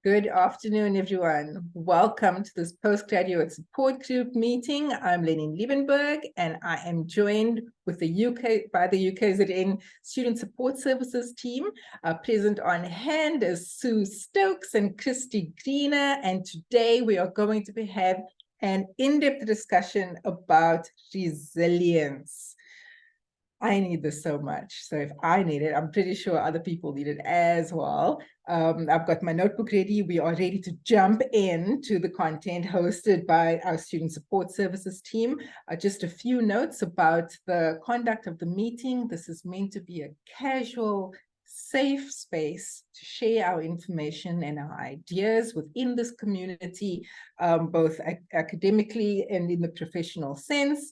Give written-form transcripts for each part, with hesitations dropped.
Good afternoon, everyone. Welcome to this postgraduate support group meeting. I'm Lenin Liebenberg, and I am joined by the UKZN Student Support Services team. Present on hand is Sue Stokes and Christy Greener, and today we are going to have an in-depth discussion about resilience. I need this so much. So if I need it, I'm pretty sure other people need it as well. I've got my notebook ready. We are ready to jump into the content hosted by our Student Support Services team. Just a few notes about the conduct of the meeting. This is meant to be a casual, safe space to share our information and our ideas within this community, both academically and in the professional sense.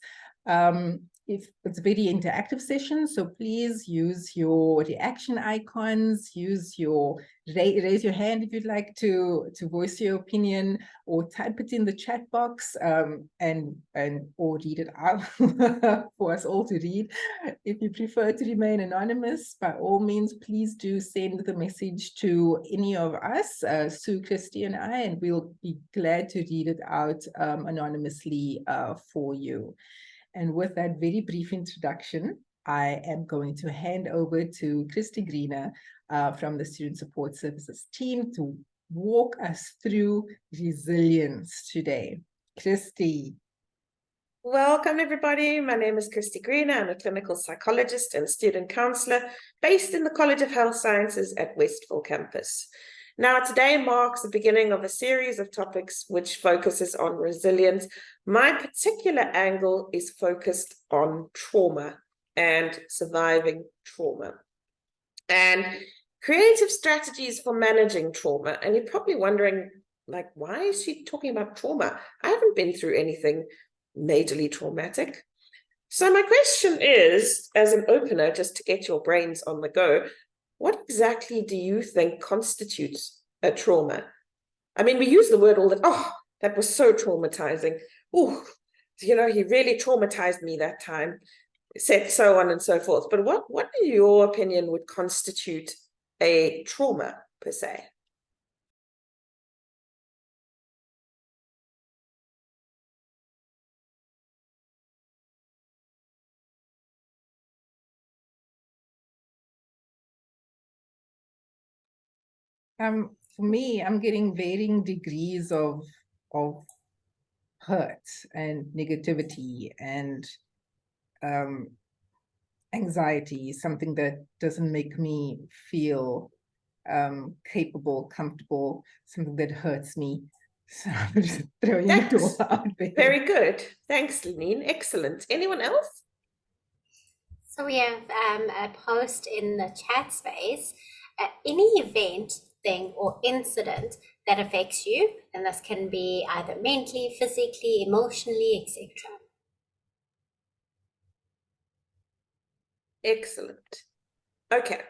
It's a very interactive session, so please use your reaction icons, raise your hand if you'd like to voice your opinion, or type it in the chat box or read it out for us all to read. If you prefer to remain anonymous, by all means, please do send the message to any of us, Sue, Christy, and I, and we'll be glad to read it out anonymously for you. And with that very brief introduction, I am going to hand over to Christy Greener from the Student Support Services team to walk us through resilience today. Christy. Welcome, everybody. My name is Christy Greener. I'm a clinical psychologist and student counselor based in the College of Health Sciences at Westville campus. Now, today marks the beginning of a series of topics which focuses on resilience. My particular angle is focused on trauma and surviving trauma and creative strategies for managing trauma. And you're probably wondering, like, why is she talking about trauma? I haven't been through anything majorly traumatic. So my question is, as an opener, just to get your brains on the go, what exactly do you think constitutes a trauma? I mean, we use the word all the time. Oh, that was so traumatizing. Oh, you know, he really traumatized me that time, said so on and so forth. But what in your opinion would constitute a trauma per se? For me, I'm getting varying degrees of hurt and negativity and anxiety, something that doesn't make me feel capable, comfortable, something that hurts me. So I'm just throwing it all out there. Very good. Thanks, Lenine. Excellent. Anyone else? So we have a post in the chat space. Any event, thing, or incident that affects you, and this can be either mentally, physically, emotionally, etc. Excellent. Okay.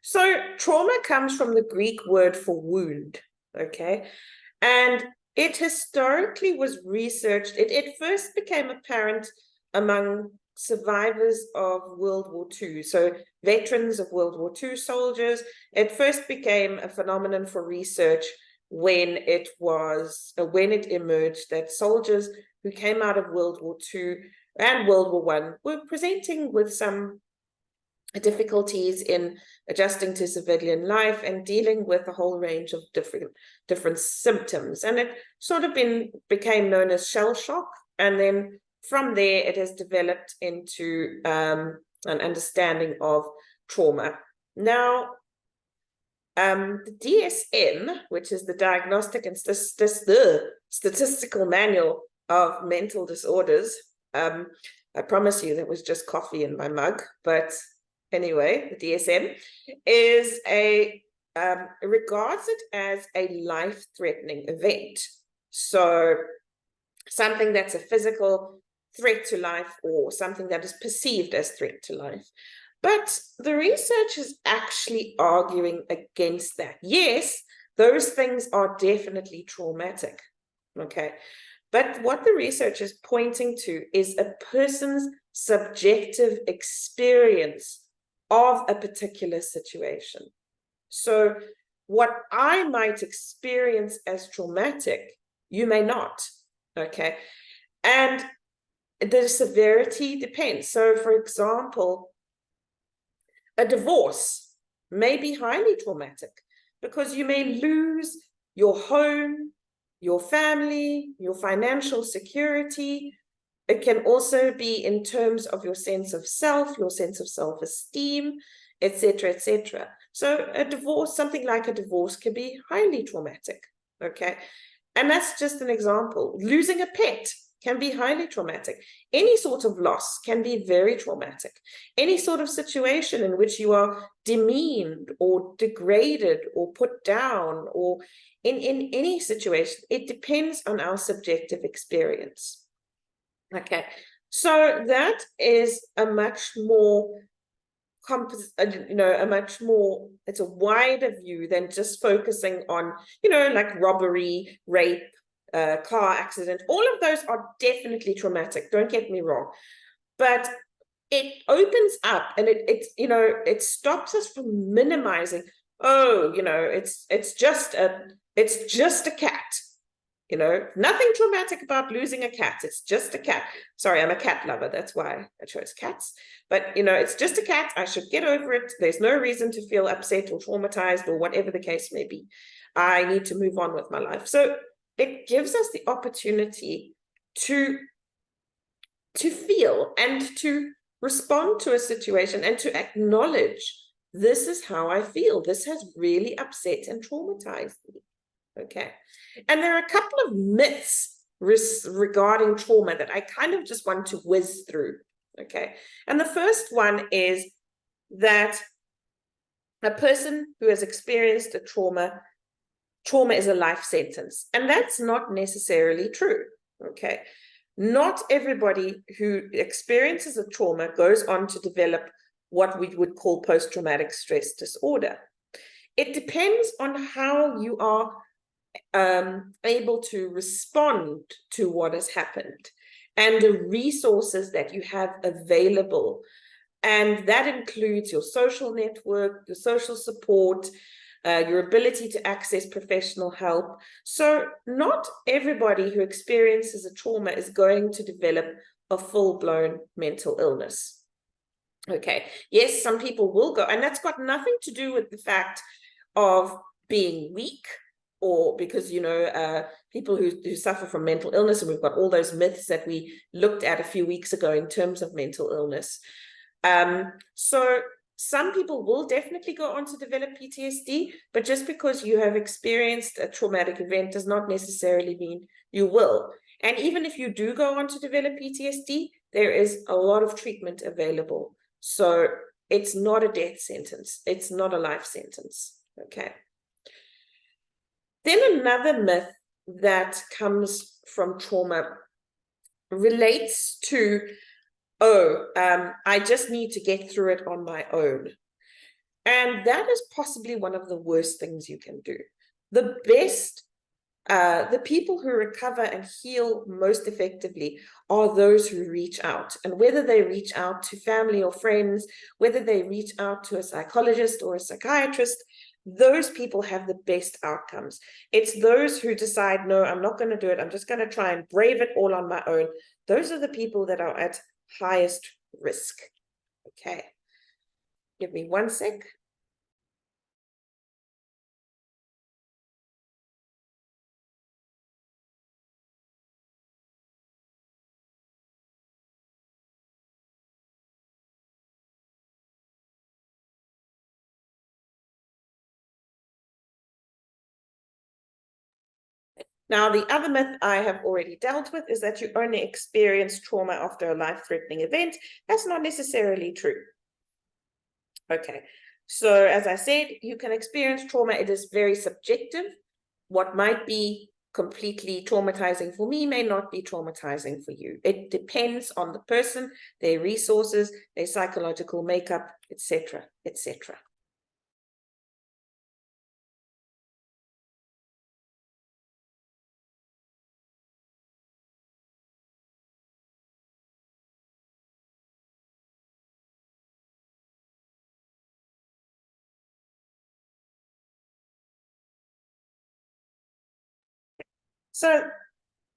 So trauma comes from the Greek word for wound, okay? And it historically was researched. It first became apparent among survivors of World War II, so veterans of World War II soldiers. It first became a phenomenon for research when it emerged that soldiers who came out of World War II and World War I were presenting with some difficulties in adjusting to civilian life and dealing with a whole range of different symptoms. And it sort of became known as shell shock. And then from there, it has developed into an understanding of trauma. Now, the DSM, which is the Diagnostic and Statistical Manual of Mental Disorders, I promise you that was just coffee in my mug, but anyway, the DSM is regards it as a life-threatening event. So something that's a physical threat to life or something that is perceived as threat to life. But the research is actually arguing against that. Yes, those things are definitely traumatic, okay? But what the research is pointing to is a person's subjective experience of a particular situation. So what I might experience as traumatic, you may not, okay? And the severity depends. So, for example, a divorce may be highly traumatic because you may lose your home, your family, your financial security. It can also be in terms of your sense of self, your sense of self-esteem, etc., etc. So a divorce, something like a divorce, can be highly traumatic, okay? And that's just an example. Losing a pet can be highly traumatic. Any sort of loss can be very traumatic. Any sort of situation in which you are demeaned or degraded or put down, or in any situation, it depends on our subjective experience. Okay, so that is a much more it's a wider view than just focusing on, like robbery, rape, car accident. All of those are definitely traumatic, don't get me wrong, but it opens up and it stops us from minimizing. It's just a cat. Nothing traumatic about losing a cat. It's just a cat. Sorry, I'm a cat lover. That's why I chose cats. But, it's just a cat. I should get over it. There's no reason to feel upset or traumatized or whatever the case may be. I need to move on with my life. So it gives us the opportunity to feel and to respond to a situation and to acknowledge, this is how I feel. This has really upset and traumatized me. Okay. And there are a couple of myths regarding trauma that I kind of just want to whiz through. Okay. And the first one is that a person who has experienced a trauma is a life sentence. And that's not necessarily true. Okay. Not everybody who experiences a trauma goes on to develop what we would call post-traumatic stress disorder. It depends on how you are able to respond to what has happened and the resources that you have available. And that includes your social network, your social support, your ability to access professional help. So not everybody who experiences a trauma is going to develop a full-blown mental illness. Okay, yes, some people will go, and that's got nothing to do with the fact of being weak, or because, people who suffer from mental illness, and we've got all those myths that we looked at a few weeks ago in terms of mental illness. So some people will definitely go on to develop PTSD, but just because you have experienced a traumatic event does not necessarily mean you will. And even if you do go on to develop PTSD, there is a lot of treatment available. So it's not a death sentence. It's not a life sentence. Okay. Then another myth that comes from trauma relates to, I just need to get through it on my own. And that is possibly one of the worst things you can do. The people who recover and heal most effectively are those who reach out. And whether they reach out to family or friends, whether they reach out to a psychologist or a psychiatrist, those people have the best outcomes. It's those who decide, no, I'm not going to do it. I'm just going to try and brave it all on my own. Those are the people that are at highest risk. Okay. Give me one sec. Now, the other myth I have already dealt with is that you only experience trauma after a life-threatening event. That's not necessarily true. Okay, so as I said, you can experience trauma. It is very subjective. What might be completely traumatizing for me may not be traumatizing for you. It depends on the person, their resources, their psychological makeup, etc., etc. So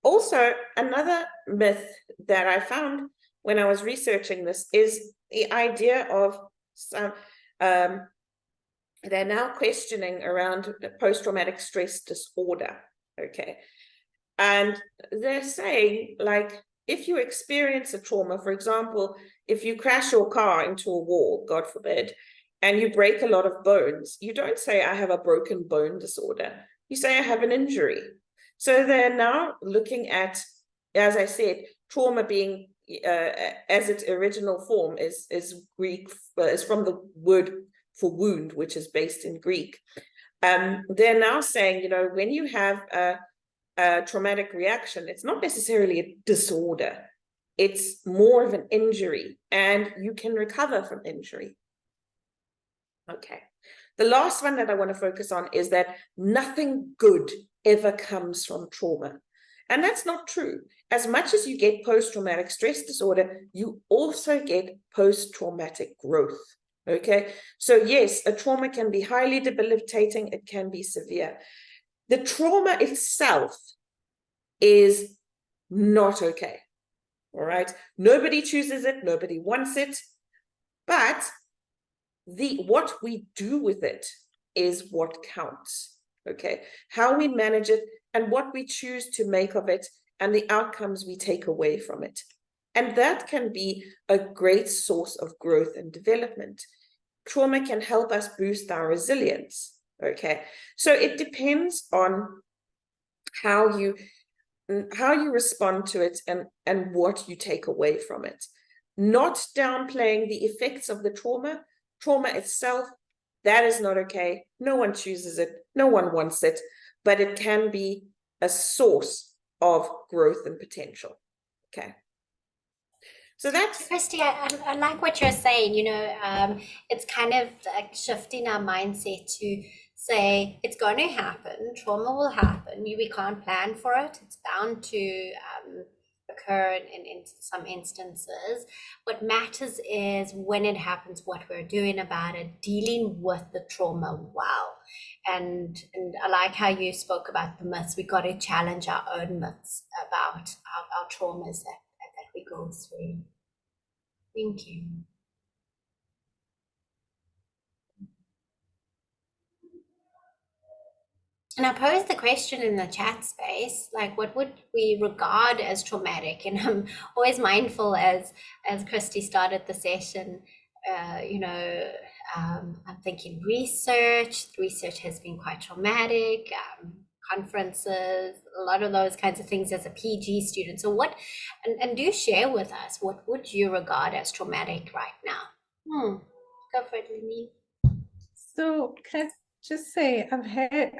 also another myth that I found when I was researching this is the idea of some, they're now questioning around post-traumatic stress disorder, okay? And they're saying, like, if you experience a trauma, for example, if you crash your car into a wall, God forbid, and you break a lot of bones, you don't say, I have a broken bone disorder. You say, I have an injury. So they're now looking at, as I said, trauma being, as its original form is Greek, is from the word for wound, which is based in Greek. They're now saying, you know, when you have a traumatic reaction, it's not necessarily a disorder. It's more of an injury, and you can recover from injury. Okay. The last one that I want to focus on is that nothing good ever comes from trauma. And that's not true. As much as you get post-traumatic stress disorder, you also get post-traumatic growth. Okay. So yes, a trauma can be highly debilitating. It can be severe. The trauma itself is not okay. All right. Nobody chooses it. Nobody wants it. But what we do with it is what counts. Okay. How we manage it and what we choose to make of it and the outcomes we take away from it. And that can be a great source of growth and development. Trauma can help us boost our resilience. Okay. So it depends on how you respond to it and what you take away from it. Not downplaying the effects of the trauma itself, that is not okay. No one chooses it. No one wants it, but it can be a source of growth and potential. Okay. So that's... Christy, I like what you're saying, you know, it's kind of like shifting our mindset to say it's going to happen, trauma will happen, we can't plan for it, it's bound to occur in some instances. What matters is when it happens, what we're doing about it, dealing with the trauma well. And I like how you spoke about the myths. We got to challenge our own myths about our traumas that we go through. Thank you. And I posed the question in the chat space, like, what would we regard as traumatic? And I'm always mindful as Christy started the session, you know, I'm thinking research has been quite traumatic, conferences, a lot of those kinds of things as a PG student. So what, and do share with us, what would you regard as traumatic right now? Go for it, Lini. So can I just say, I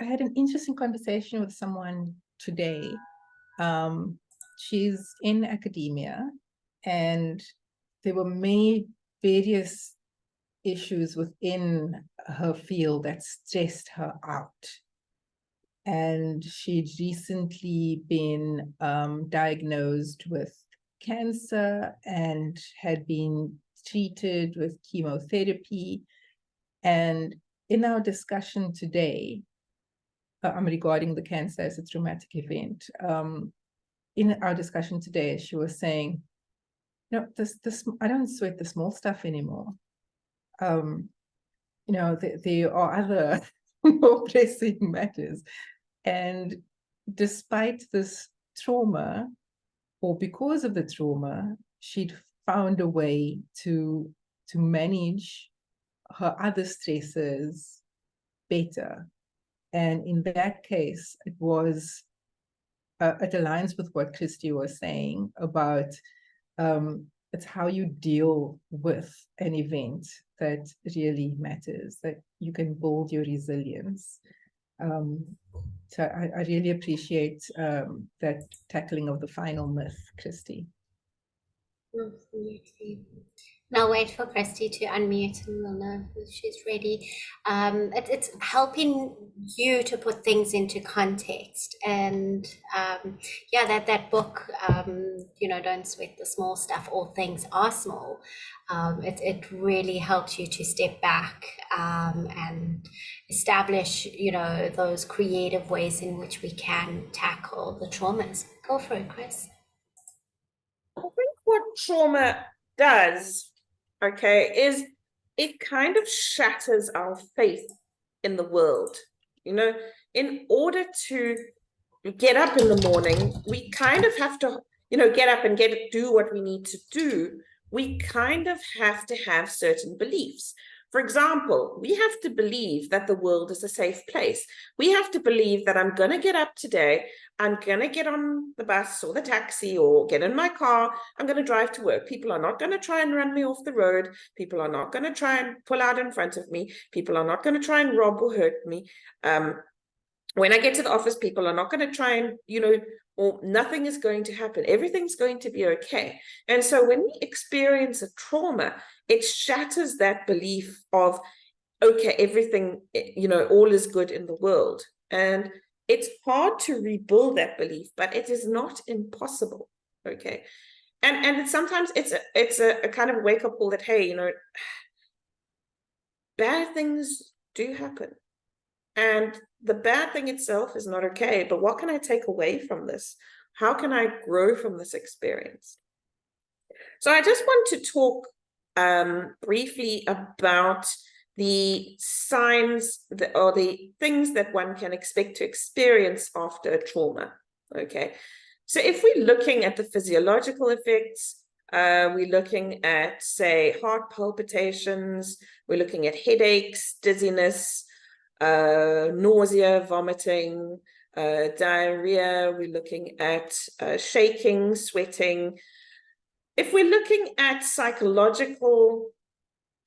had an interesting conversation with someone today. She's in academia, and there were many various issues within her field that stressed her out. And she'd recently been diagnosed with cancer and had been treated with chemotherapy. And in our discussion today, regarding the cancer as a traumatic event, in our discussion today, she was saying, "No, this I don't sweat the small stuff anymore. You know, there are other more pressing matters." And despite this trauma, or because of the trauma, she'd found a way to manage her other stresses better. And in that case, it was, it aligns with what Christy was saying about it's how you deal with an event that really matters, that you can build your resilience. So I really appreciate that tackling of the final myth, Christy. Absolutely. And I'll wait for Christy to unmute and we'll know if she's ready. It's helping you to put things into context. And yeah, that book, you know, Don't Sweat the Small Stuff, All Things Are Small. It really helps you to step back and establish, you know, those creative ways in which we can tackle the traumas. Go for it, Chris. I think what trauma does, okay, is it kind of shatters our faith in the world. You know, in order to get up in the morning, we kind of have to, you know, get up and do what we need to do. We kind of have to have certain beliefs. For example, we have to believe that the world is a safe place. We have to believe that I'm going to get up today, I'm going to get on the bus or the taxi or get in my car, I'm going to drive to work. People are not going to try and run me off the road. People are not going to try and pull out in front of me. People are not going to try and rob or hurt me. When I get to the office, people are not going to try and, you know, or nothing is going to happen. Everything's going to be okay. And so when we experience a trauma, it shatters that belief of, okay, everything, you know, all is good in the world. And it's hard to rebuild that belief, but it is not impossible. Okay. And sometimes it's a kind of wake up call that, hey, you know, bad things do happen. And the bad thing itself is not okay, but what can I take away from this? How can I grow from this experience? So I just want to talk briefly about the signs or the things that one can expect to experience after a trauma. Okay, so if we're looking at the physiological effects, we're looking at, say, heart palpitations, we're looking at headaches, dizziness, nausea, vomiting, diarrhea, we're looking at shaking, sweating. If we're looking at psychological,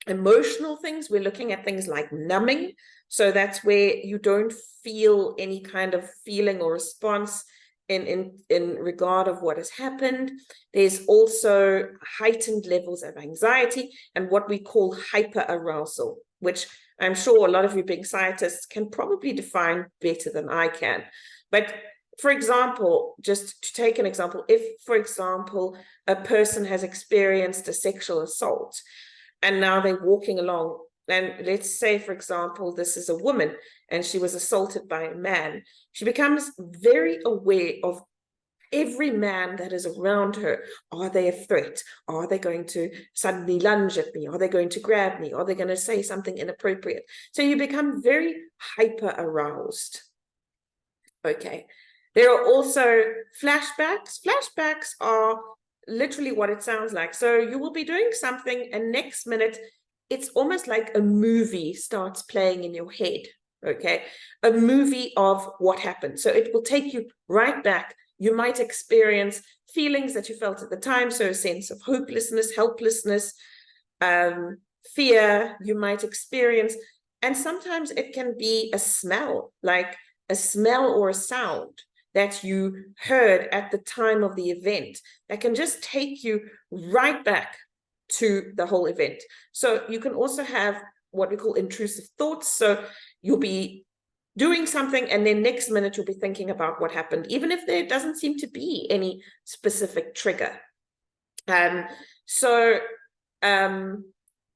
emotional things, we're looking at things like numbing. So that's where you don't feel any kind of feeling or response in regard of what has happened. There's also heightened levels of anxiety and what we call hyperarousal, which I'm sure a lot of you being scientists can probably define better than I can. But for example, just to take an example, if, for example, a person has experienced a sexual assault and now they're walking along, and let's say, for example, this is a woman and she was assaulted by a man, she becomes very aware of every man that is around her. Are they a threat? Are they going to suddenly lunge at me? Are they going to grab me? Are they going to say something inappropriate? So you become very hyper aroused. Okay. There are also flashbacks. Flashbacks are literally what it sounds like. So you will be doing something and next minute, it's almost like a movie starts playing in your head. Okay. A movie of what happened. So it will take you right back. You might experience feelings that you felt at the time, so a sense of hopelessness, helplessness, fear you might experience. And sometimes it can be a smell, like a smell or a sound that you heard at the time of the event that can just take you right back to the whole event. So you can also have what we call intrusive thoughts. So you'll be doing something and then next minute you'll be thinking about what happened, even if there doesn't seem to be any specific trigger.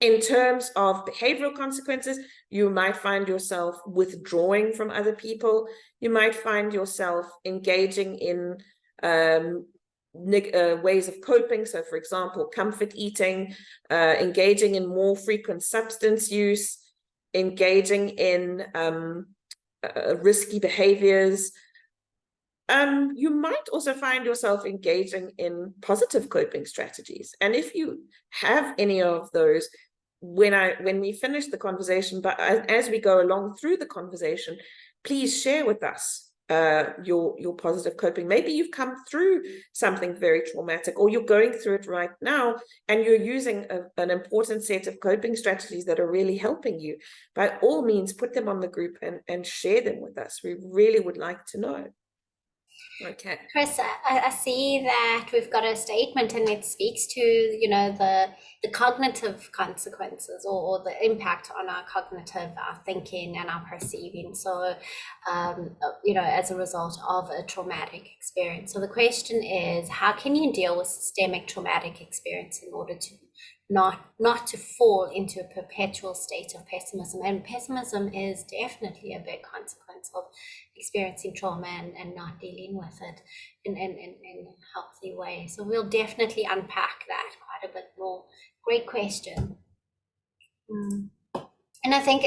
In terms of behavioral consequences, you might find yourself withdrawing from other people. You might find yourself engaging in ways of coping. So, for example, comfort eating, engaging in more frequent substance use, engaging in risky behaviors. You might also find yourself engaging in positive coping strategies. And if you have any of those, when we finish the conversation, but as we go along through the conversation, please share with us your positive coping. Maybe you've come through something very traumatic, or you're going through it right now and you're using an important set of coping strategies that are really helping you. By all means, put them on the group and share them with us. We really would like to know. Okay. Chris, I see that we've got a statement and it speaks to, the cognitive consequences or the impact on our cognitive, our thinking and our perceiving. So, as a result of a traumatic experience. So the question is, how can you deal with systemic traumatic experience in order to not to fall into a perpetual state of pessimism? And pessimism is definitely a big consequence of experiencing trauma and not dealing with it in a healthy way. So we'll definitely unpack that quite a bit more. Great question. And I think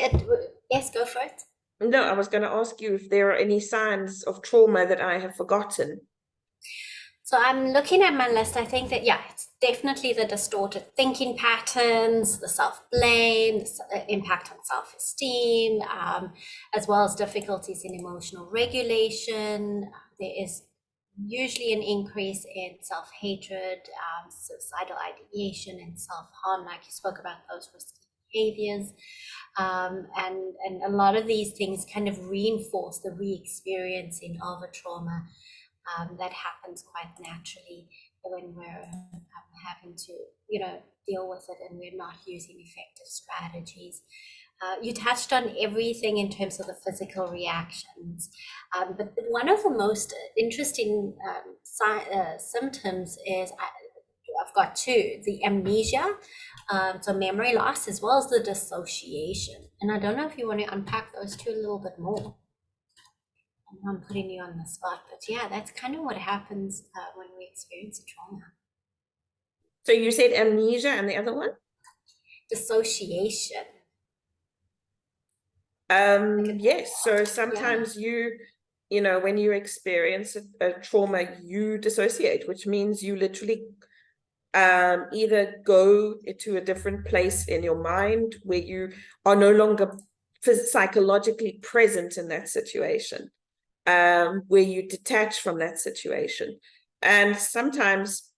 yes, go for it. No, I was going to ask you if there are any signs of trauma that I have forgotten. So I'm looking at my list. I think that, it's definitely the distorted thinking patterns, the self-blame, the impact on self-esteem, as well as difficulties in emotional regulation. There is usually an increase in self-hatred, suicidal ideation, and self-harm, like you spoke about those risky behaviors. And a lot of these things kind of reinforce the re-experiencing of a trauma that happens quite naturally when we're having to, deal with it and we're not using effective strategies. You touched on everything in terms of the physical reactions, but one of the most interesting symptoms is I've got two: the amnesia, so memory loss, as well as the dissociation. And I don't know if you want to unpack those two a little bit more. I'm putting you on the spot, but that's kind of what happens when we experience a trauma. So you said amnesia and the other one? Dissociation. Yes. So sometimes when you experience a trauma, you dissociate, which means you literally either go to a different place in your mind where you are no longer psychologically present in that situation. Where you detach from that situation. And sometimes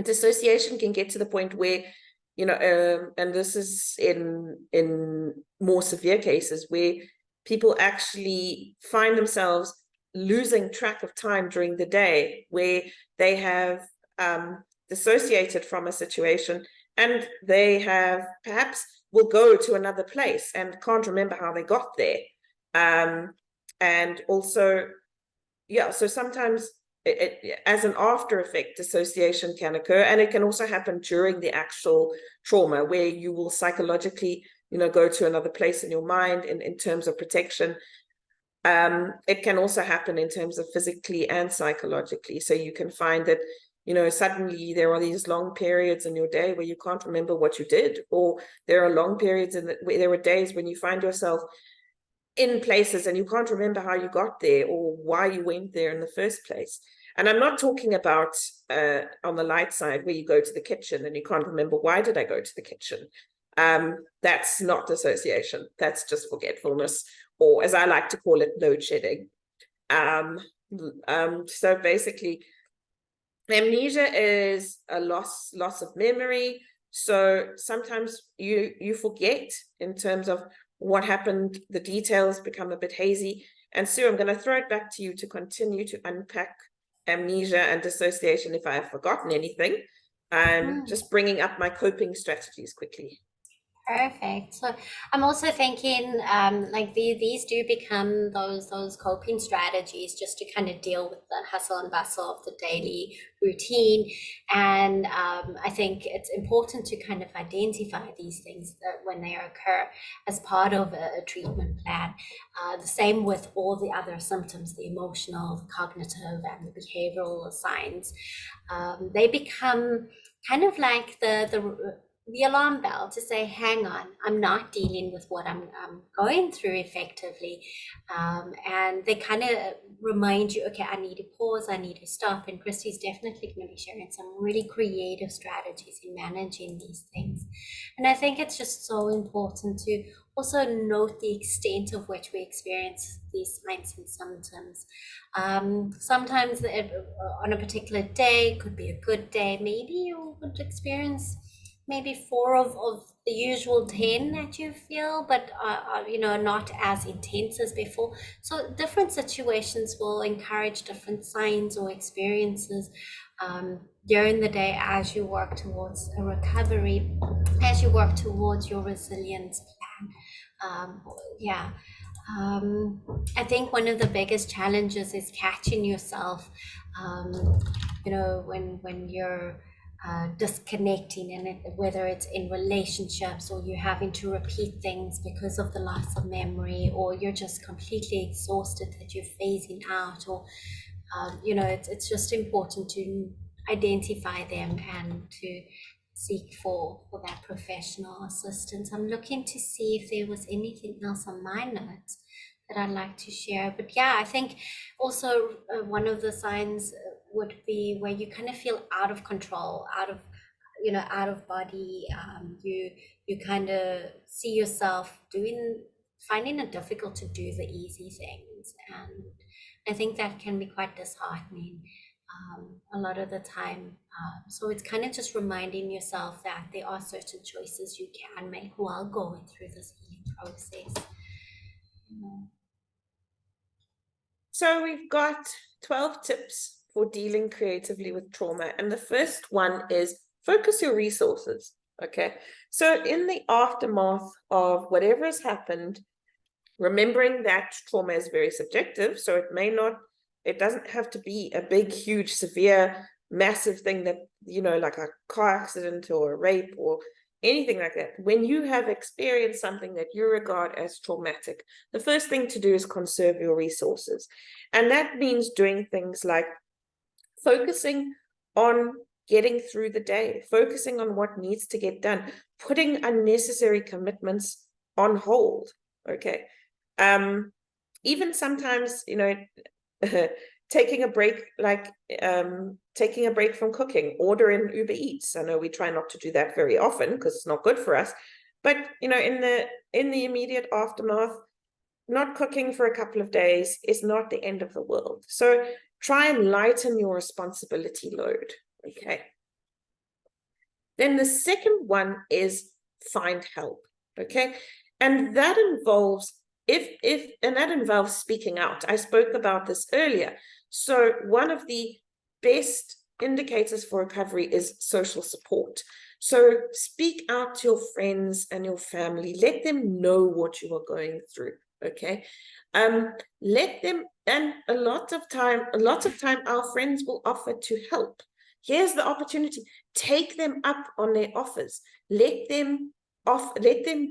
dissociation can get to the point where, and this is in more severe cases, where people actually find themselves losing track of time during the day, where they have dissociated from a situation and they have perhaps will go to another place and can't remember how they got there. And also, so sometimes as an after effect, dissociation can occur, and it can also happen during the actual trauma, where you will psychologically, go to another place in your mind in terms of protection. It can also happen in terms of physically and psychologically. So you can find that, suddenly there are these long periods in your day where you can't remember what you did, or there are long periods where there are days when you find yourself in places and you can't remember how you got there or why you went there in the first place. And I'm not talking about on the light side where you go to the kitchen and you can't remember, why did I go to the kitchen? That's not dissociation. That's just forgetfulness, or as I like to call it, load shedding. So basically, amnesia is a loss of memory. So sometimes you forget in terms of what happened, the details become a bit hazy. And Sue, I'm going to throw it back to you to continue to unpack amnesia and dissociation if I have forgotten anything, and just bringing up my coping strategies quickly. Perfect. So I'm also thinking these do become those coping strategies just to kind of deal with the hustle and bustle of the daily routine. And I think it's important to kind of identify these things that when they occur as part of a treatment plan. The same with all the other symptoms, the emotional, the cognitive, and the behavioral signs. They become kind of like the alarm bell to say, hang on, I'm not dealing with what I'm going through effectively. And they kind of remind you, okay, I need to pause, I need to stop. And Christy's definitely going to be sharing some really creative strategies in managing these things. And I think it's just so important to also note the extent of which we experience these signs and symptoms. Sometimes on a particular day, could be a good day, maybe you would experience maybe 4 of the usual 10 that you feel, but you know, not as intense as before. So different situations will encourage different signs or experiences during the day as you work towards a recovery, as you work towards your resilience plan. Yeah. I think one of the biggest challenges is catching yourself, you know, when you're disconnecting, and whether it's in relationships, or you're having to repeat things because of the loss of memory, or you're just completely exhausted that you're phasing out, or you know, it's just important to identify them and to seek for that professional assistance. I'm looking to see if there was anything else on my notes that I'd like to share. But yeah, I think also one of the signs would be where you kind of feel out of control, out of, you know, out of body. You kind of see yourself finding it difficult to do the easy things, and I think that can be quite disheartening a lot of the time. So it's kind of just reminding yourself that there are certain choices you can make while going through this healing process. So we've got 12 tips for dealing creatively with trauma. And the first one is focus your resources. Okay. So in the aftermath of whatever has happened, remembering that trauma is very subjective. So it doesn't have to be a big, huge, severe, massive thing that, you know, like a car accident or a rape or anything like that. When you have experienced something that you regard as traumatic, the first thing to do is conserve your resources. And that means doing things like focusing on getting through the day, focusing on what needs to get done, putting unnecessary commitments on hold. Okay. Even sometimes, you know, taking a break, like taking a break from cooking, ordering Uber Eats. I know we try not to do that very often because it's not good for us, but you know, in the immediate aftermath, not cooking for a couple of days is not the end of the world. So try and lighten your responsibility load. Okay. Then the second one is find help. Okay. And that involves that involves speaking out. I spoke about this earlier. So one of the best indicators for recovery is social support. So speak out to your friends and your family. Let them know what you are going through. Okay. Let them, and a lot of time our friends will offer to help. Here's the opportunity. Take them up on their offers. Let them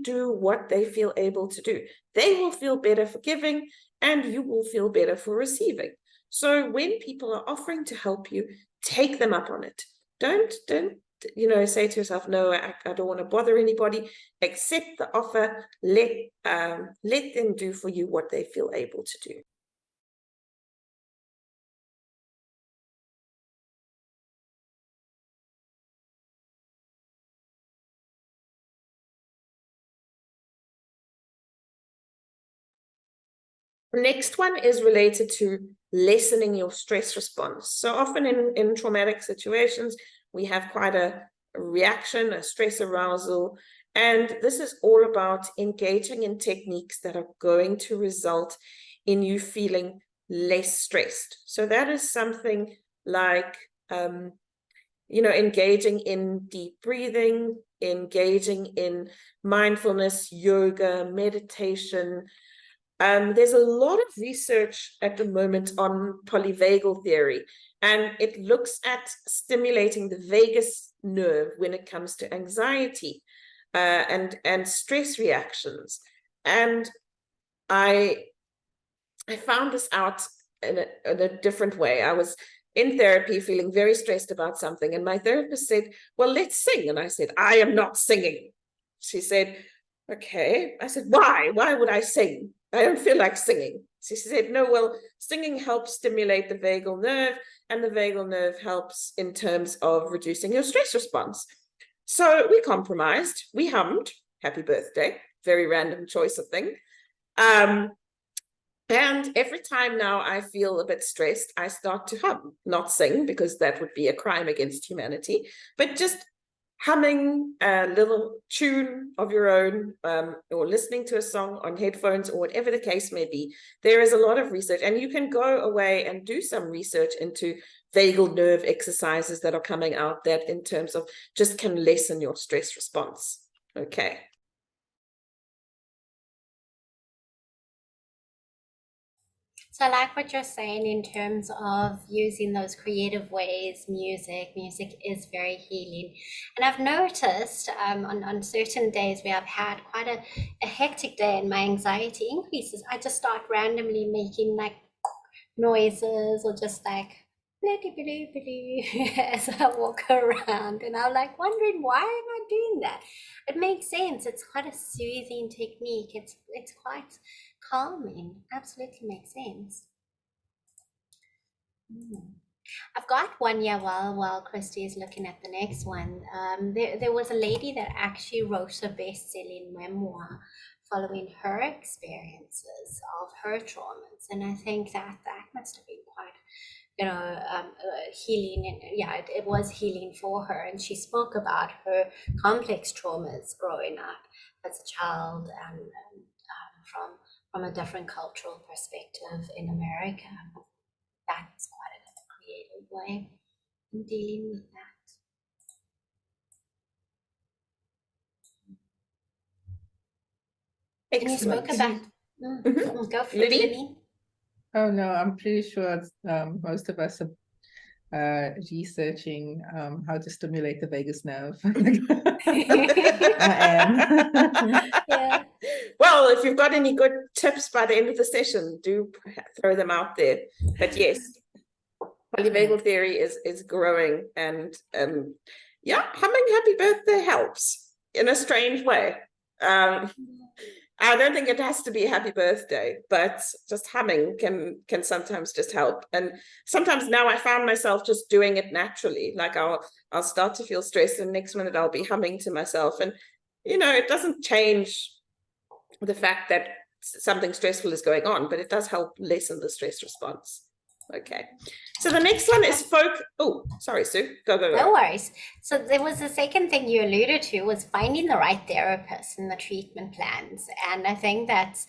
do what they feel able to do. They will feel better for giving, and you will feel better for receiving. So when people are offering to help you, take them up on it. Don't you know, say to yourself, no, I don't want to bother anybody. Accept the offer. Let them do for you what they feel able to do. Next one is related to lessening your stress response. So often in traumatic situations, we have quite a reaction, a stress arousal, and this is all about engaging in techniques that are going to result in you feeling less stressed. So that is something like, you know, engaging in deep breathing, engaging in mindfulness, yoga, meditation. There's a lot of research at the moment on polyvagal theory, and it looks at stimulating the vagus nerve when it comes to anxiety and stress reactions. And I found this out in a different way. I was in therapy feeling very stressed about something, and my therapist said, well, let's sing. And I said, I am not singing. She said, okay. I said, why? Why would I sing? I don't feel like singing. She said, no, well, singing helps stimulate the vagal nerve, and the vagal nerve helps in terms of reducing your stress response. So we compromised. We hummed Happy Birthday, very random choice of thing. And every time now I feel a bit stressed, I start to hum, not sing, because that would be a crime against humanity, but just humming a little tune of your own, or listening to a song on headphones, or whatever the case may be. There is a lot of research, and you can go away and do some research into vagal nerve exercises that are coming out that in terms of just can lessen your stress response. Okay. So I like what you're saying in terms of using those creative ways, music is very healing. And I've noticed on certain days where I've had quite a hectic day and my anxiety increases, I just start randomly making like noises or just like as I walk around, and I'm like wondering, why am I doing that? It makes sense. It's quite a soothing technique. It's quite calming. Absolutely makes sense. I've got one here while Christy is looking at the next one. There was a lady that actually wrote a best-selling memoir following her experiences of her traumas, and I think that must have been quite, healing. And yeah, it was healing for her, and she spoke about her complex traumas growing up as a child and from a different cultural perspective in America. That's quite a creative way in dealing with that. And you spoke about go for it, Lily. Oh no, I'm pretty sure most of us are researching how to stimulate the vagus nerve. I am. Yeah. Well, if you've got any good tips by the end of the session, do throw them out there. But yes, polyvagal theory is growing, and yeah, humming happy birthday helps in a strange way. I don't think it has to be happy birthday, but just humming can sometimes just help. And sometimes now I found myself just doing it naturally. Like I'll start to feel stressed, and next minute I'll be humming to myself. And it doesn't change the fact that something stressful is going on, but it does help lessen the stress response. Okay. So the next one is oh, sorry, Sue. Go. No worries. So there was the second thing you alluded to was finding the right therapist and the treatment plans. And I think that's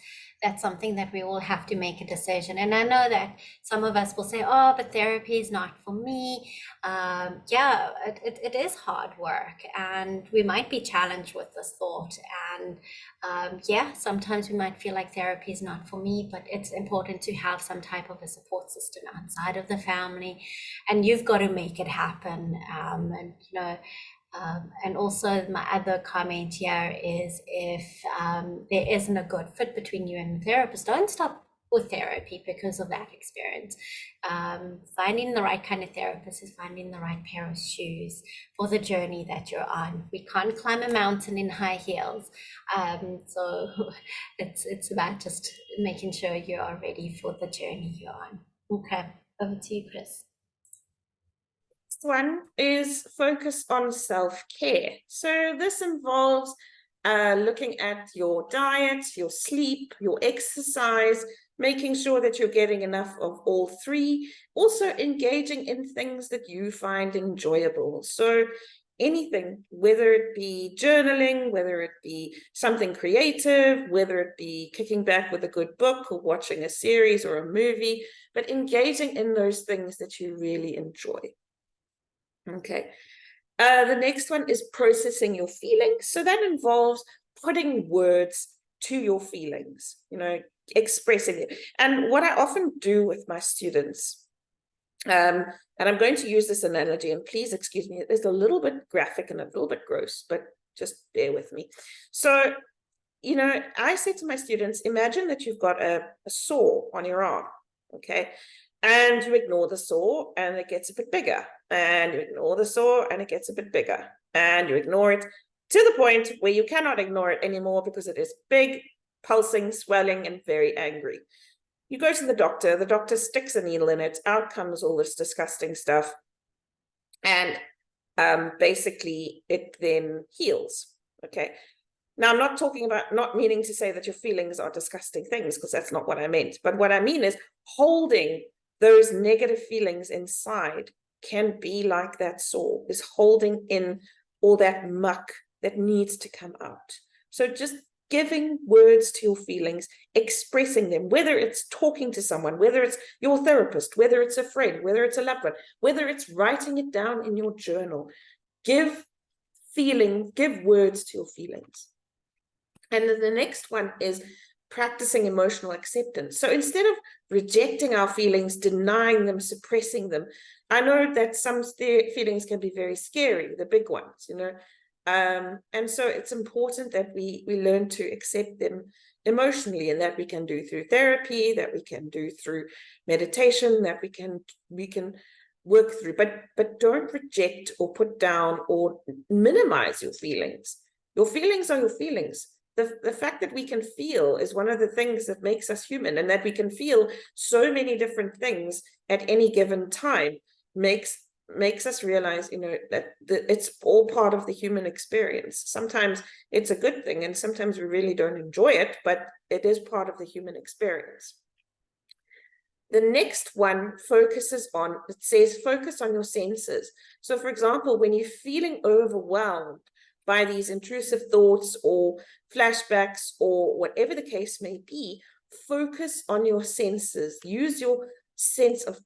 something that we all have to make a decision. And I know that some of us will say, oh, but therapy is not for me. Yeah, it is hard work, and we might be challenged with this thought. And yeah, sometimes we might feel like therapy is not for me, but it's important to have some type of a support system outside of the family, and you've got to make it happen. And also my other comment here is, if there isn't a good fit between you and the therapist, don't stop with therapy because of that experience. Finding the right kind of therapist is finding the right pair of shoes for the journey that you're on. We can't climb a mountain in high heels. So it's about just making sure you are ready for the journey you're on. Okay, over to you, Chris. One is focus on self-care. So this involves looking at your diet, your sleep, your exercise, making sure that you're getting enough of all three, also engaging in things that you find enjoyable. So anything, whether it be journaling, whether it be something creative, whether it be kicking back with a good book or watching a series or a movie, but engaging in those things that you really enjoy. Okay. The next one is processing your feelings. So that involves putting words to your feelings, expressing it. And what I often do with my students, and I'm going to use this analogy, and please excuse me, it's a little bit graphic and a little bit gross, but just bear with me. So, I say to my students, imagine that you've got a saw on your arm, okay? And you ignore the saw and it gets a bit bigger, and you ignore the saw and it gets a bit bigger, and you ignore it to the point where you cannot ignore it anymore because it is big, pulsing, swelling, and very angry. You go to the doctor sticks a needle in it, out comes all this disgusting stuff, and basically it then heals. Okay. Now, I'm not meaning to say that your feelings are disgusting things, because that's not what I meant. But what I mean is holding those negative feelings inside can be like that saw, is holding in all that muck that needs to come out. So just giving words to your feelings, expressing them, whether it's talking to someone, whether it's your therapist, whether it's a friend, whether it's a loved one, whether it's writing it down in your journal. Give words to your feelings. And then the next one is practicing emotional acceptance. So instead of rejecting our feelings, denying them, suppressing them, I know that some feelings can be very scary, the big ones, you know. And so it's important that we learn to accept them emotionally, and that we can do through therapy, that we can do through meditation, that we can work through, but don't reject or put down or minimize your feelings. Your feelings are your feelings. The fact that we can feel is one of the things that makes us human, and that we can feel so many different things at any given time makes us realize, you know, that it's all part of the human experience. Sometimes it's a good thing, and sometimes we really don't enjoy it, but it is part of the human experience. The next one focuses on, it says, focus on your senses. So for example, when you're feeling overwhelmed by these intrusive thoughts or flashbacks or whatever the case may be, focus on your senses. Use your sense of,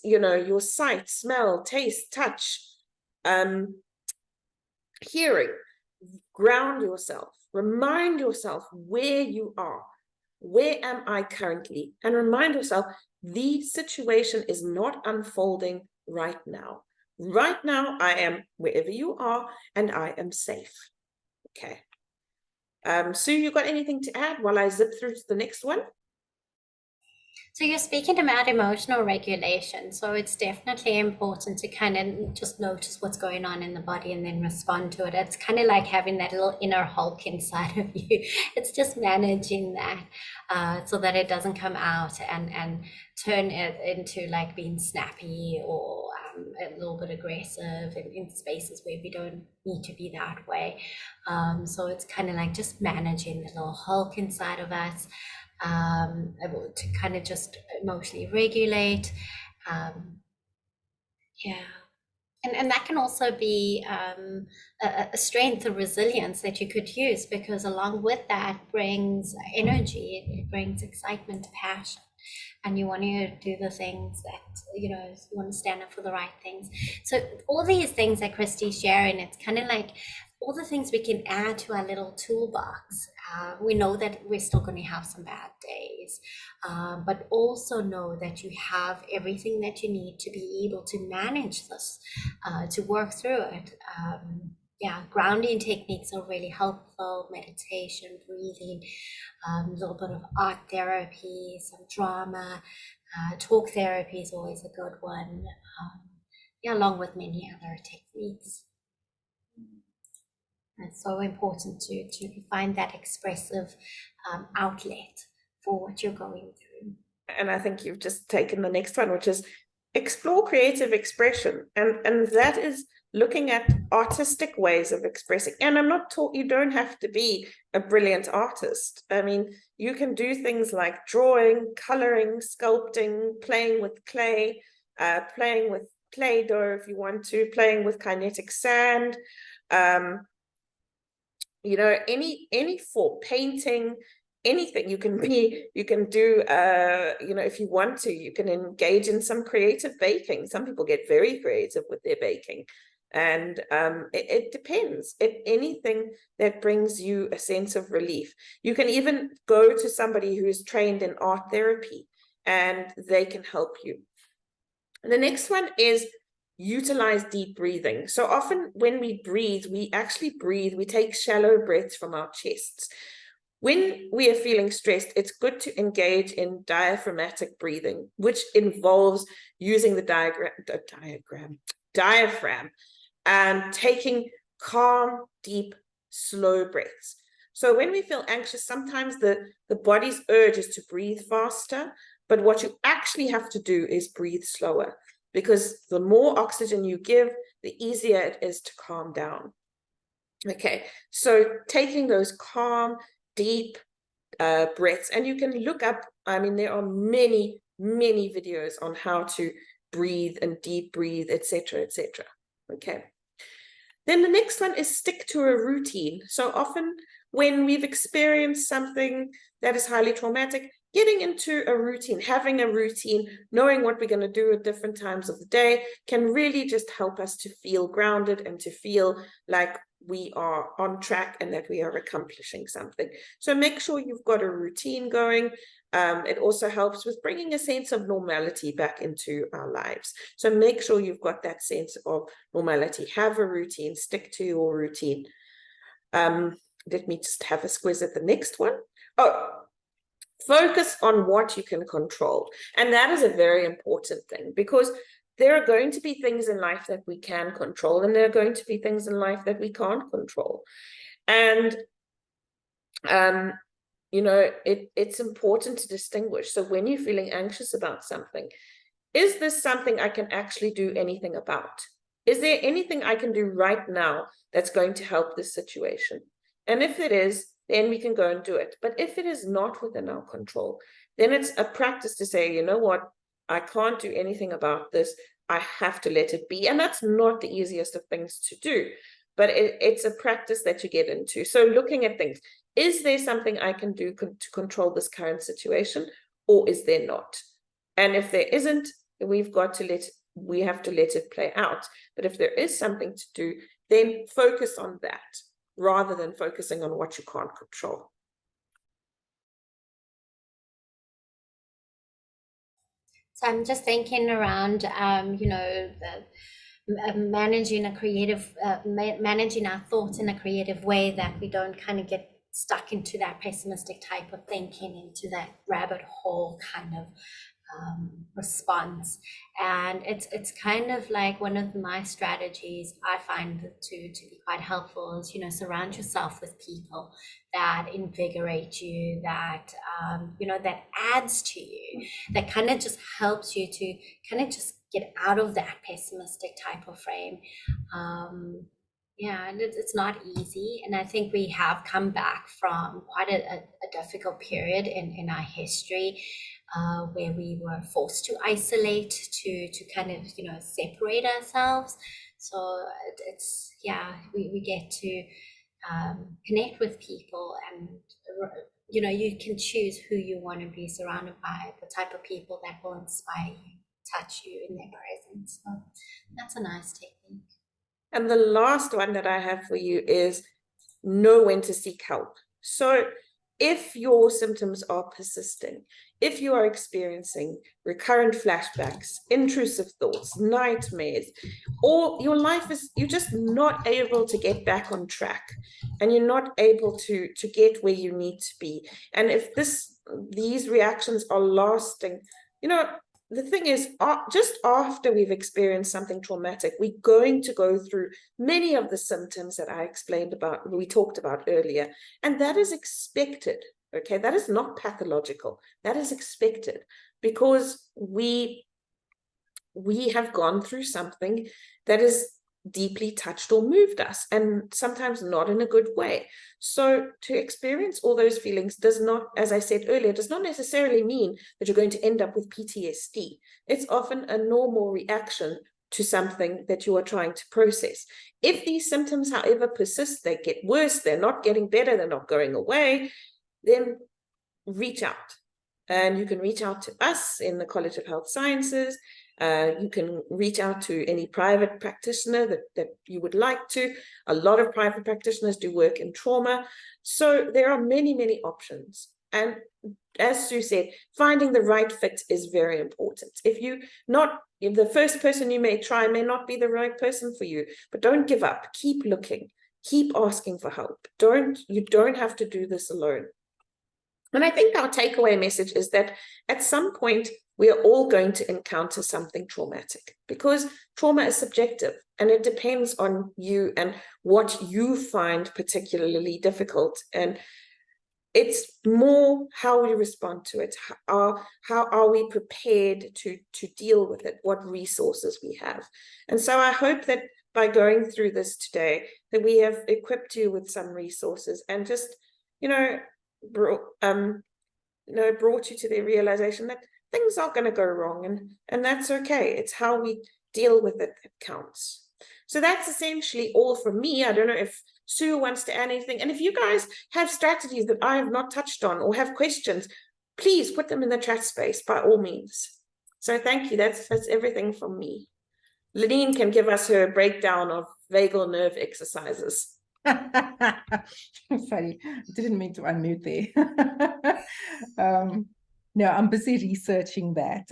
you know, your sight, smell, taste, touch, hearing. Ground yourself. Remind yourself where you are. Where am I currently? And remind yourself, the situation is not unfolding right now. Right now, I am wherever you are, and I am safe. Okay. Sue, you got anything to add while I zip through to the next one? So you're speaking about emotional regulation. So it's definitely important to kind of just notice what's going on in the body and then respond to it. It's kind of like having that little inner Hulk inside of you. It's just managing that so that it doesn't come out and turn it into like being snappy or a little bit aggressive in spaces where we don't need to be that way. So it's kind of like just managing the little Hulk inside of us. To kind of just emotionally regulate. Yeah. And that can also be a strength, a resilience that you could use, because along with that brings energy, it brings excitement, passion. And you want to do the things that, you know, you want to stand up for the right things. So all these things that Christy's sharing, it's kind of like all the things we can add to our little toolbox. We know that we're still going to have some bad days, but also know that you have everything that you need to be able to manage this, to work through it. Yeah, grounding techniques are really helpful, meditation, breathing, a little bit of art therapy, some drama, talk therapy is always a good one, yeah, along with many other techniques. It's so important to find that expressive outlet for what you're going through. And I think you've just taken the next one, which is explore creative expression. And that is looking at artistic ways of expressing. And I'm not talking, you don't have to be a brilliant artist. I mean, you can do things like drawing, coloring, sculpting, playing with clay, playing with Play-Doh if you want to, playing with kinetic sand, you know, any form, painting, anything. You can do, you know, if you want to, you can engage in some creative baking. Some people get very creative with their baking, and it depends. Anything that brings you a sense of relief. You can even go to somebody who is trained in art therapy, and they can help you. And the next one is utilize deep breathing. So often when we breathe, we take shallow breaths from our chests. When we are feeling stressed, it's good to engage in diaphragmatic breathing, which involves using the diaphragm and taking calm, deep, slow breaths. So when we feel anxious, sometimes the body's urge is to breathe faster, but what you actually have to do is breathe slower, because the more oxygen you give, the easier it is to calm down. Okay, so taking those calm, deep breaths, and you can look up, I mean, there are many videos on how to breathe and deep breathe, etc., etc. Okay. Then the next one is stick to a routine. So often when we've experienced something that is highly traumatic, getting into a routine, having a routine, knowing what we're going to do at different times of the day can really just help us to feel grounded and to feel like we are on track and that we are accomplishing something. So make sure you've got a routine going. It also helps with bringing a sense of normality back into our lives. So make sure you've got that sense of normality. Have a routine, stick to your routine. Let me just have a squeeze at the next one. Oh, focus on what you can control. And that is a very important thing, because there are going to be things in life that we can control, and there are going to be things in life that we can't control. And you know, it's important to distinguish. So when you're feeling anxious about something, is this something I can actually do anything about? Is there anything I can do right now that's going to help this situation? And if it is, then we can go and do it. But if it is not within our control, then it's a practice to say, you know what, I can't do anything about this. I have to let it be. And that's not the easiest of things to do, but it's a practice that you get into. So looking at things, is there something I can do to control this current situation, or is there not? And if there isn't, we have to let it play out. But if there is something to do, then focus on that, rather than focusing on what you can't control. So I'm just thinking around, you know, managing managing our thoughts in a creative way, that we don't kind of get stuck into that pessimistic type of thinking, into that rabbit hole kind of response. And it's kind of like one of my strategies I find to be quite helpful is, you know, surround yourself with people that invigorate you, that you know, that adds to you, that kind of just helps you to kind of just get out of that pessimistic type of frame. Yeah, and it's not easy. And I think we have come back from quite a difficult period in our history, where we were forced to isolate, to kind of, you know, separate ourselves. So it's, yeah, we get to connect with people, and, you know, you can choose who you want to be surrounded by, the type of people that will inspire you, touch you in their presence. So that's a nice technique. And the last one that I have for you is know when to seek help. So if your symptoms are persisting, if you are experiencing recurrent flashbacks, intrusive thoughts, nightmares, or your life is, you're just not able to get back on track, and you're not able to get where you need to be, and if these reactions are lasting, you know, the thing is, just after we've experienced something traumatic, we're going to go through many of the symptoms that I explained about, we talked about earlier, and that is expected, okay? That is not pathological. That is expected, because we have gone through something that is deeply touched or moved us, and sometimes not in a good way. So to experience all those feelings does not, as I said earlier, does not necessarily mean that you're going to end up with PTSD. It's often a normal reaction to something that you are trying to process. If these symptoms, however, persist, they get worse, they're not getting better, they're not going away, then reach out. And you can reach out to us in the College of Health Sciences. You can reach out to any private practitioner that you would like to. A lot of private practitioners do work in trauma. So there are many, many options. And as Sue said, finding the right fit is very important. If the first person you may try may not be the right person for you, but don't give up. Keep looking. Keep asking for help. You don't have to do this alone. And I think our takeaway message is that at some point, we are all going to encounter something traumatic, because trauma is subjective and it depends on you and what you find particularly difficult. And it's more how we respond to it. How are we prepared to deal with it? What resources we have. And so I hope that by going through this today, that we have equipped you with some resources and just, brought you to the realization that things are going to go wrong, and that's okay. It's how we deal with it that counts. So that's essentially all from me. I don't know if Sue wants to add anything. And if you guys have strategies that I have not touched on or have questions, please put them in the chat space by all means. So thank you. That's everything from me. Lenine can give us her breakdown of vagal nerve exercises. Sorry, didn't mean to unmute there. No, I'm busy researching that,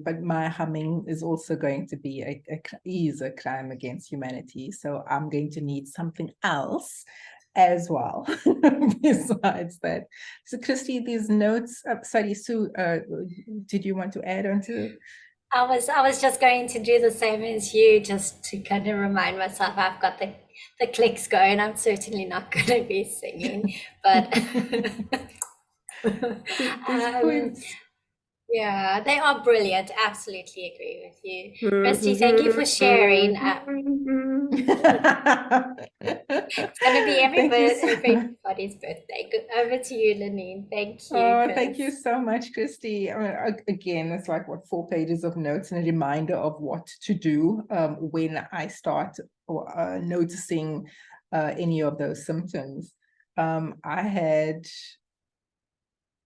but my humming is also going to be a crime against humanity. So I'm going to need something else as well besides that. So Christy, these notes, sorry, Sue, did you want to add on to? I was just going to do the same as you, just to kind of remind myself I've got the clicks going. I'm certainly not going to be singing, but yeah, they are brilliant. Absolutely agree with you. Christy, thank you for sharing. It's going to be everybody's birthday. Over to you, Lenine. Thank you. Oh, thank you so much, Christy. I mean, again, it's like 4 pages of notes and a reminder of what to do when I start noticing any of those symptoms. I had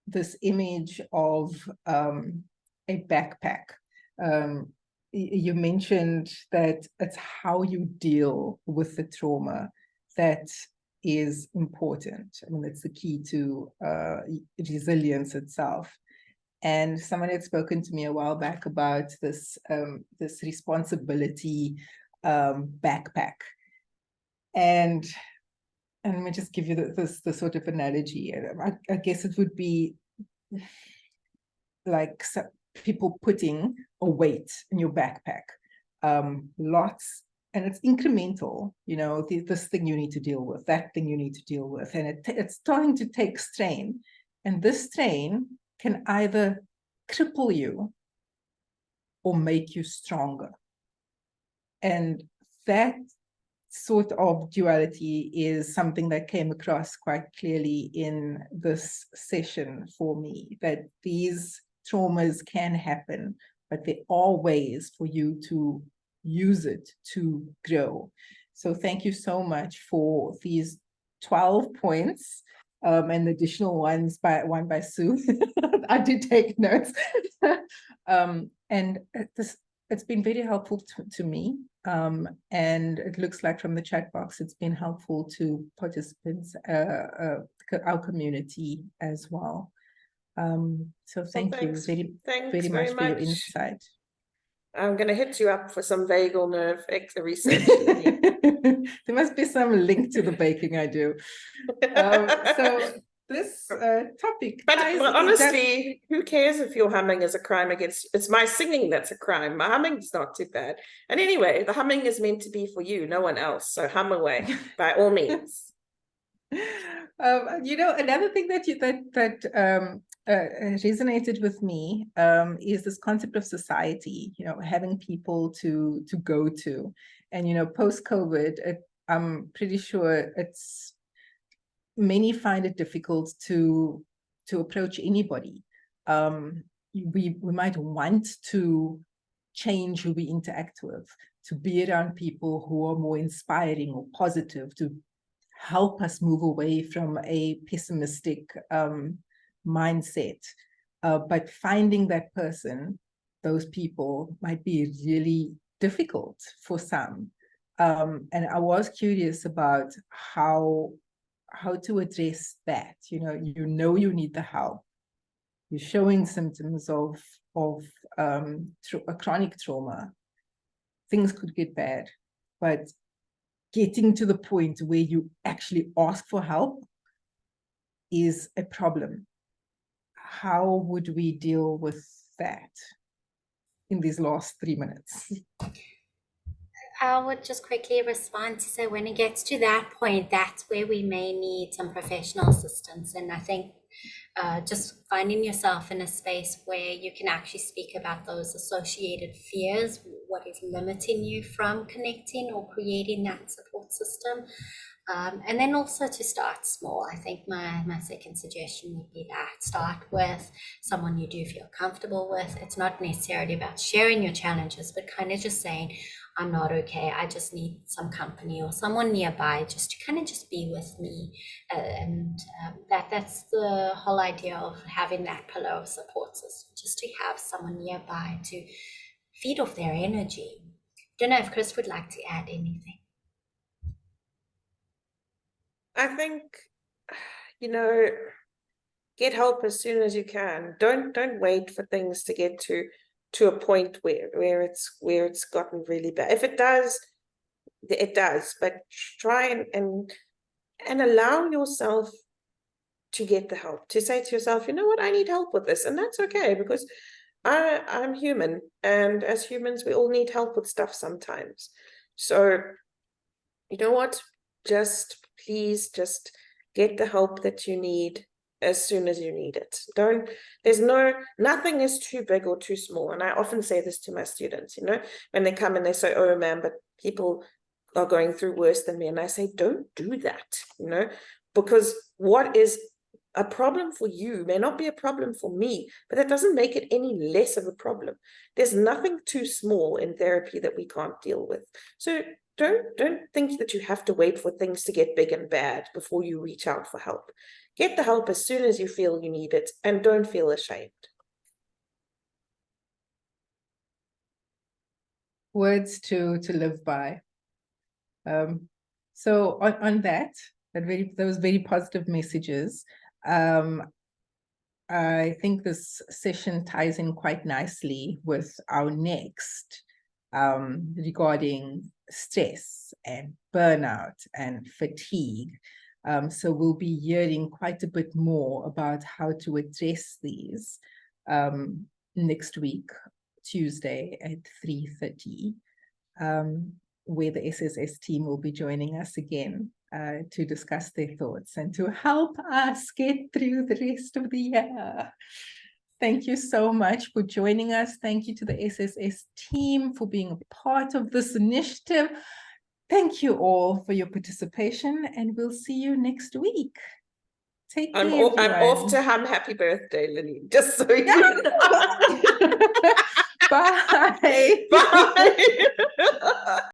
this image of a backpack. You mentioned that it's how you deal with the trauma that is important. I mean, it's the key to resilience itself. And someone had spoken to me a while back about this this responsibility backpack. And let me just give you this sort of analogy. I guess it would be like people putting a weight in your backpack, lots, and it's incremental, you know, this thing you need to deal with, that thing you need to deal with, and it's starting to take strain. And this strain can either cripple you or make you stronger. And that sort of duality is something that came across quite clearly in this session for me, that these traumas can happen, but there are ways for you to use it to grow. So thank you so much for these 12 points and additional ones one by Sue. I did take notes. And it's been very helpful to me. And it looks like from the chat box, it's been helpful to participants, our community as well. So thank you very much for your insight. I'm going to hit you up for some vagal nerve research. There must be some link to the baking I do. So this topic. But honestly, who cares if your humming is a crime against? It's my singing that's a crime. My humming's not too bad. And anyway, the humming is meant to be for you, no one else. So hum away by all means. You know, another thing that resonated with me is this concept of society, you know, having people to go to. And, you know, post-COVID, I'm pretty sure many find it difficult to approach anybody. We might want to change who we interact with, to be around people who are more inspiring or positive, to help us move away from a pessimistic mindset. But finding that person, those people, might be really difficult for some. And I was curious about how to address that. You know you need the help. You're showing symptoms of a chronic trauma. Things could get bad, but getting to the point where you actually ask for help is a problem. How would we deal with that in these last 3 minutes? I would just quickly respond to say, when it gets to that point, that's where we may need some professional assistance. And I think just finding yourself in a space where you can actually speak about those associated fears, what is limiting you from connecting or creating that support system. And then also to start small. I think my second suggestion would be that start with someone you do feel comfortable with. It's not necessarily about sharing your challenges, but kind of just saying, I'm not okay. I just need some company or someone nearby just to kind of just be with me. And that's the whole idea of having that pillar of support system, just to have someone nearby to feed off their energy. Don't know if Chris would like to add anything. I think, get help as soon as you can. Don't wait for things to get to a point where it's gotten really bad. If it does, it does, but try and allow yourself to get the help, to say to yourself, you know what, I need help with this, and that's okay, because I'm human, and as humans we all need help with stuff sometimes. So you know what, please just get the help that you need as soon as you need it. Nothing is too big or too small. And I often say this to my students, when they come and they say, oh man, but people are going through worse than me. And I say, don't do that, because what is a problem for you may not be a problem for me, but that doesn't make it any less of a problem. There's nothing too small in therapy that we can't deal with. So don't think that you have to wait for things to get big and bad before you reach out for help. Get the help as soon as you feel you need it, and don't feel ashamed. Words to live by. So on those very positive messages, I think this session ties in quite nicely with our next, regarding stress and burnout and fatigue. So we'll be hearing quite a bit more about how to address these next week, Tuesday at 3:30, where the SSS team will be joining us again to discuss their thoughts and to help us get through the rest of the year. Thank you so much for joining us. Thank you to the SSS team for being a part of this initiative. Thank you all for your participation, and we'll see you next week. Take care, everyone. I'm off to hum happy birthday, Lily, just so you know. Bye. Bye.